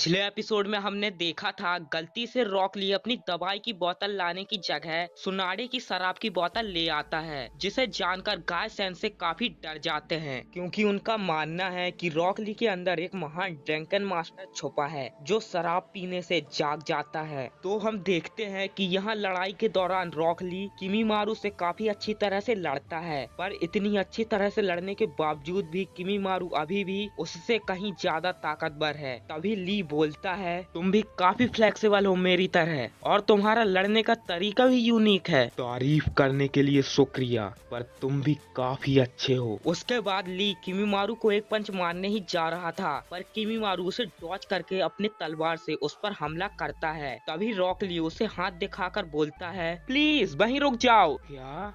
पिछले एपिसोड में हमने देखा था गलती से रॉक ली अपनी दवाई की बोतल लाने की जगह सुनाडे की शराब की बोतल ले आता है, जिसे जानकर गाय सेंसे काफी डर जाते हैं क्योंकि उनका मानना है कि रॉक ली के अंदर एक महान ड्रंकन मास्टर छुपा है जो शराब पीने से जाग जाता है। तो हम देखते हैं कि यहाँ लड़ाई के दौरान रॉक ली किमीमारू से काफी अच्छी तरह से लड़ता है, पर इतनी अच्छी तरह से लड़ने के बावजूद भी किमीमारू अभी भी उससे कहीं ज्यादा ताकतवर है। तभी ली बोलता है, तुम भी काफी फ्लेक्सिबल हो मेरी तरह और तुम्हारा लड़ने का तरीका भी यूनिक है। तारीफ करने के लिए शुक्रिया, पर तुम भी काफी अच्छे हो। उसके बाद ली किमीमारू को एक पंच मारने ही जा रहा था, पर किमीमारू उसे डॉज करके अपने तलवार से उस पर हमला करता है। तभी रॉक ली उसे हाथ दिखाकर बोलता है, प्लीज वहीं रुक जाओ। क्या?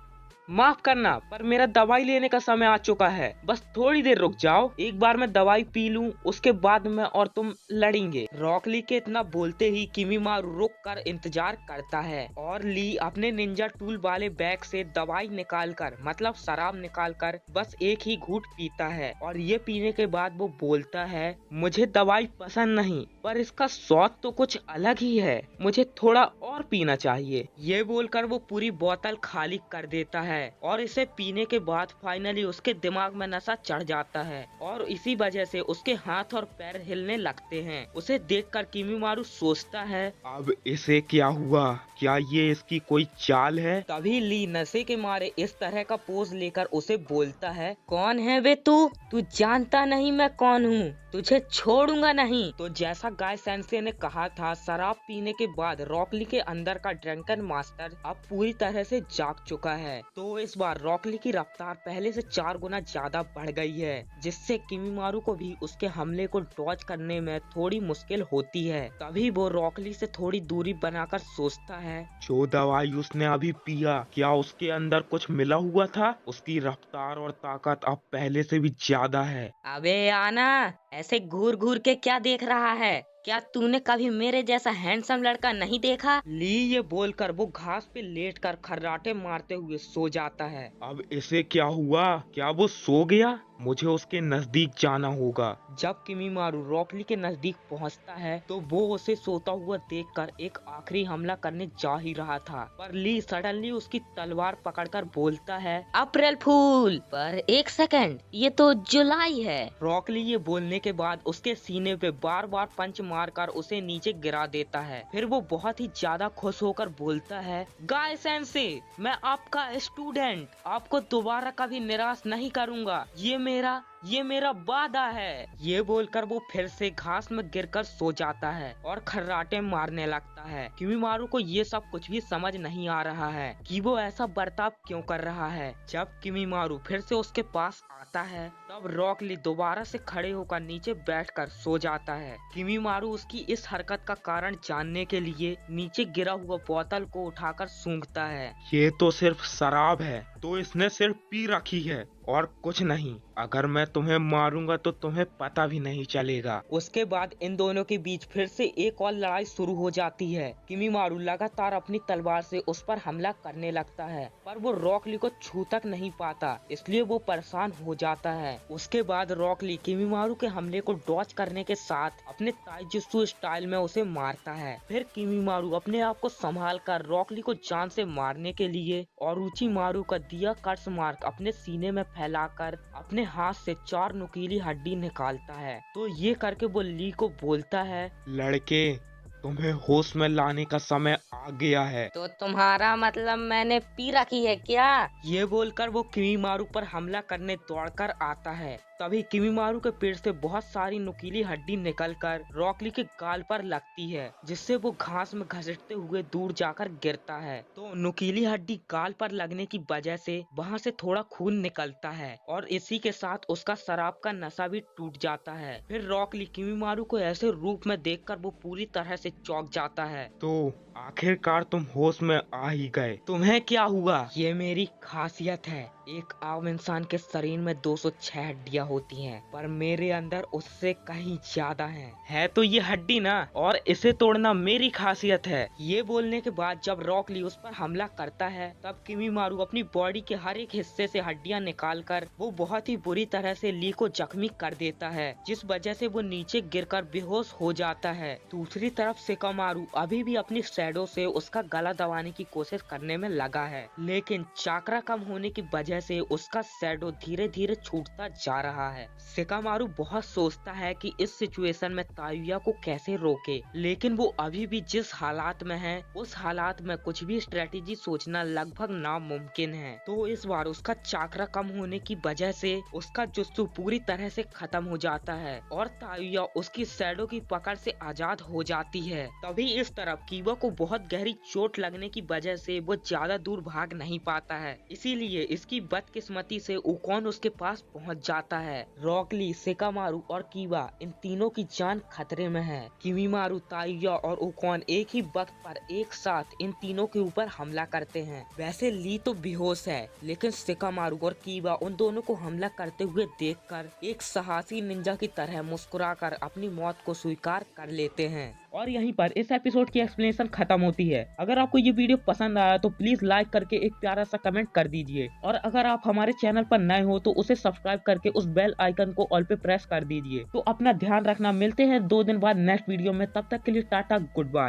माफ करना, पर मेरा दवाई लेने का समय आ चुका है, बस थोड़ी देर रुक जाओ, एक बार मैं दवाई पी लूं, उसके बाद मैं और तुम लड़ेंगे। रॉक ली के इतना बोलते ही किमीमारू रुक कर इंतजार करता है और ली अपने निंजा टूल वाले बैग से दवाई निकालकर मतलब शराब निकालकर बस एक ही घूंट पीता है और ये पीने के बाद वो बोलता है, मुझे दवाई पसंद नहीं, पर इसका स्वाद तो कुछ अलग ही है, मुझे थोड़ा और पीना चाहिए। ये बोलकर वो पूरी बोतल खाली कर देता है और इसे पीने के बाद फाइनली उसके दिमाग में नशा चढ़ जाता है और इसी वजह से उसके हाथ और पैर हिलने लगते हैं। उसे देखकर किमीमारू सोचता है, अब इसे क्या हुआ, क्या ये इसकी कोई चाल है? तभी ली नशे के मारे इस तरह का पोज लेकर उसे बोलता है, कौन है वे तू जानता नहीं मैं कौन हूँ, तुझे छोड़ूंगा नहीं। तो जैसा गाय सेंसे ने कहा था, शराब पीने के बाद रॉकली के अंदर का ड्रंकन मास्टर अब पूरी तरह से जाग चुका है। तो इस बार रॉकली की रफ्तार पहले से 4 गुना ज्यादा बढ़ गई है, जिससे किमीमारू को भी उसके हमले को डॉज करने में थोड़ी मुश्किल होती है। तभी वो रॉकली से थोड़ी दूरी बनाकर सोचता है, जो दवाई उसने अभी पिया, क्या उसके अंदर कुछ मिला हुआ था? उसकी रफ्तार और ताकत अब पहले से भी ज्यादा है। अबे आना, ऐसे घूर घूर के क्या देख रहा है? क्या तूने कभी मेरे जैसा हैंडसम लड़का नहीं देखा? ली ये बोलकर वो घास पे लेटकर खर्राटे मारते हुए सो जाता है। अब इसे क्या हुआ? क्या वो सो गया? मुझे उसके नजदीक जाना होगा। जब किमीमारू रॉकली के नजदीक पहुंचता है तो वो उसे सोता हुआ देखकर एक आखिरी हमला करने जा ही रहा था, पर ली सडनली उसकी तलवार पकड़कर बोलता है, अप्रैल फूल, पर एक सेकंड, ये तो जुलाई है। रॉकली ये बोलने के बाद उसके सीने पे बार बार पंच मारकर उसे नीचे गिरा देता है। फिर वो बहुत ही ज्यादा खुश होकर बोलता है, गाय सेंसे, मैं आपका स्टूडेंट, आपको दोबारा कभी निराश नहीं करूंगा, ये मेरा वादा है। ये बोलकर वो फिर से घास में गिरकर सो जाता है और खर्राटे मारने लगता है। किमीमारू को ये सब कुछ भी समझ नहीं आ रहा है कि वो ऐसा बर्ताव क्यों कर रहा है। जब किमीमारू फिर से उसके पास आता है तब रॉकली दोबारा से खड़े होकर नीचे बैठकर सो जाता है। किमीमारू उसकी इस हरकत का कारण जानने के लिए नीचे गिरा हुआ बोतल को उठाकर सूंघता है। ये तो सिर्फ शराब है, तो इसने सिर्फ पी रखी है और कुछ नहीं। अगर मैं तुम्हें मारूंगा तो तुम्हें पता भी नहीं चलेगा। उसके बाद इन दोनों के बीच फिर से एक और लड़ाई शुरू हो जाती है। किमीमारू लगातार अपनी तलवार से उस पर हमला करने लगता है, पर वो रॉकली को छू तक नहीं पाता, इसलिए वो परेशान हो जाता है। उसके बाद रॉकली किमीमारू के हमले को डॉज करने के साथ अपने ताइजुत्सु स्टाइल में उसे मारता है। फिर किमीमारू अपने आप को संभाल कर रॉकली को जान से मारने के लिए ओरोचिमारू का दिया कर्स मार्क अपने सीने में फैलाकर अपने हाथ से 4 नुकीली हड्डी निकालता है। तो ये करके वो ली को बोलता है, लड़के, तुम्हें होश में लाने का समय आ गया है। तो तुम्हारा मतलब मैंने पी रखी है क्या? ये बोलकर वो किमीमारू पर हमला करने दौड़कर आता है। तभी किमीमारू के पेट से बहुत सारी नुकीली हड्डी निकलकर रॉकली के गाल पर लगती है, जिससे वो घास में घसीटते हुए दूर जाकर गिरता है। तो नुकीली हड्डी गाल पर लगने की वजह से वहाँ से थोड़ा खून निकलता है और इसी के साथ उसका शराब का नशा भी टूट जाता है। फिर रॉकली किमीमारू को ऐसे रूप में देखकर वो पूरी तरह से चौंक जाता है। तो आखिरकार तुम होश में आ ही गए। तुम्हें क्या हुआ? ये मेरी खासियत है। एक आम इंसान के शरीर में 206 हड्डियाँ हड्डियां होती हैं, पर मेरे अंदर उससे कहीं ज्यादा है तो ये हड्डी ना, और इसे तोड़ना मेरी खासियत है। ये बोलने के बाद जब रॉक ली उस पर हमला करता है, तब किमीमारू अपनी बॉडी के हर एक हिस्से से हड्डियां निकालकर वो बहुत ही बुरी तरह से ली को जख्मी कर देता है, जिस वजह से वो नीचे गिरकर बेहोश हो जाता है। दूसरी तरफ शिकामारू अभी भी अपनी शैडो से उसका गला दबाने की कोशिश करने में लगा है, लेकिन चाकरा कम होने की वजह से उसका शैडो धीरे धीरे छूटता जा रहा है। शिकामारू बहुत सोचता है कि इस सिचुएशन में तायुया को कैसे रोके, लेकिन वो अभी भी जिस हालात में है उस हालात में कुछ भी स्ट्रेटेजी सोचना लगभग नामुमकिन है। तो इस बार उसका चाकरा कम होने की वजह से उसका जुत्सु पूरी तरह से खत्म हो जाता है और तायुया उसकी शैडो की पकड़ से आजाद हो जाती है। तभी इस तरफ कीवा को बहुत गहरी चोट लगने की वजह से वो ज्यादा दूर भाग नहीं पाता है, इसीलिए इसकी बदकिस्मती से उकोन उसके पास पहुंच जाता है। रॉक ली, शिकामारू और कीवा इन तीनों की जान खतरे में है। किमीमारू, तायुया और उकोन एक ही वक्त पर एक साथ इन तीनों के ऊपर हमला करते हैं। वैसे ली तो बेहोश है, लेकिन शिकामारू और कीवा उन दोनों को हमला करते हुए देखकर एक साहसी निंजा की तरह मुस्कुराकर अपनी मौत को स्वीकार कर लेते हैं। और यहीं पर इस एपिसोड की एक्सप्लेनेशन खत्म होती है। अगर आपको ये वीडियो पसंद आया तो प्लीज लाइक करके एक प्यारा सा कमेंट कर दीजिए, और अगर आप हमारे चैनल पर नए हो तो उसे सब्सक्राइब करके उस बेल आइकन को ऑल पे प्रेस कर दीजिए। तो अपना ध्यान रखना, मिलते हैं 2 दिन बाद नेक्स्ट वीडियो में, तब तक के लिए टाटा, गुड बाय।